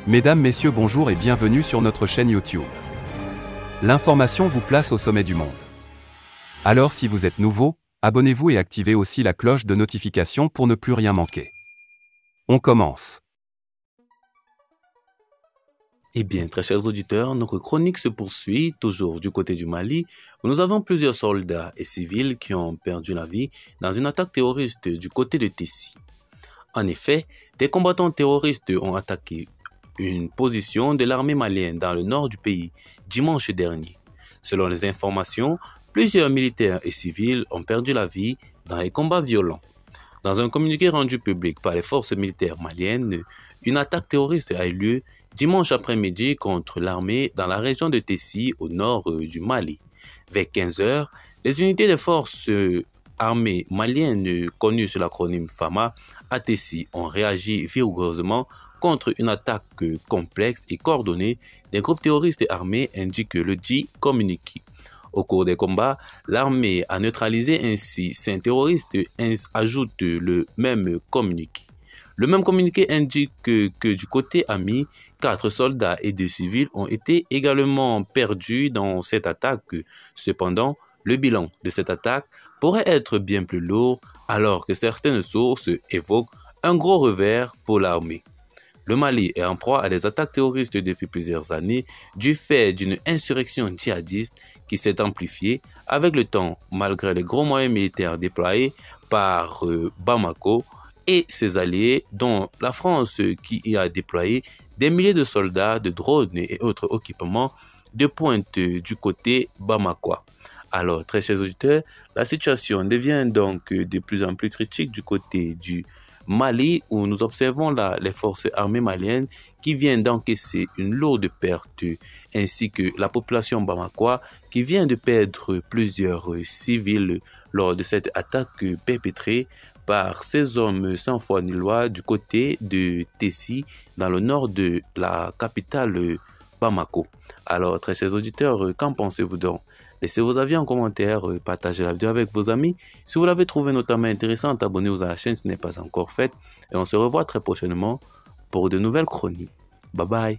Mesdames, Messieurs, bonjour et bienvenue sur notre chaîne YouTube. L'information vous place au sommet du monde. Alors si vous êtes nouveau, abonnez-vous et activez aussi la cloche de notification pour ne plus rien manquer. On commence. Eh bien, très chers auditeurs, notre chronique se poursuit, toujours du côté du Mali, où nous avons plusieurs soldats et civils qui ont perdu la vie dans une attaque terroriste du côté de Tessi. En effet, des combattants terroristes ont attaqué une position de l'armée malienne dans le nord du pays dimanche dernier. Selon les informations, plusieurs militaires et civils ont perdu la vie dans les combats violents. Dans un communiqué rendu public par les forces militaires maliennes, une attaque terroriste a eu lieu dimanche après-midi contre l'armée dans la région de Tessi au nord du Mali. Vers 15 heures, les unités des forces armées maliennes connues sous l'acronyme FAMA à Tessi ont réagi vigoureusement contre une attaque complexe et coordonnée des groupes terroristes armés, indique le dit communiqué. Au cours des combats, l'armée a neutralisé ainsi 5 terroristes, ajoute le même communiqué. Le même communiqué indique que du côté ami, 4 soldats et 2 civils ont été également perdus dans cette attaque. Cependant, le bilan de cette attaque pourrait être bien plus lourd alors que certaines sources évoquent un gros revers pour l'armée. Le Mali est en proie à des attaques terroristes depuis plusieurs années du fait d'une insurrection djihadiste qui s'est amplifiée avec le temps malgré les gros moyens militaires déployés par Bamako et ses alliés, dont la France qui y a déployé des milliers de soldats, de drones et autres équipements de pointe du côté bamakois. Alors, très chers auditeurs, la situation devient donc de plus en plus critique du côté du Mali, où nous observons les forces armées maliennes qui viennent d'encaisser une lourde perte, ainsi que la population bamakoise qui vient de perdre plusieurs civils lors de cette attaque perpétrée par ces hommes sans foi ni loi du côté de Tessi, dans le nord de la capitale Bamako. Alors, très chers auditeurs, qu'en pensez-vous donc? Laissez vos avis en commentaire, partagez la vidéo avec vos amis. Si vous l'avez trouvé notamment intéressante, abonnez-vous à la chaîne si ce n'est pas encore fait. Et on se revoit très prochainement pour de nouvelles chroniques. Bye bye.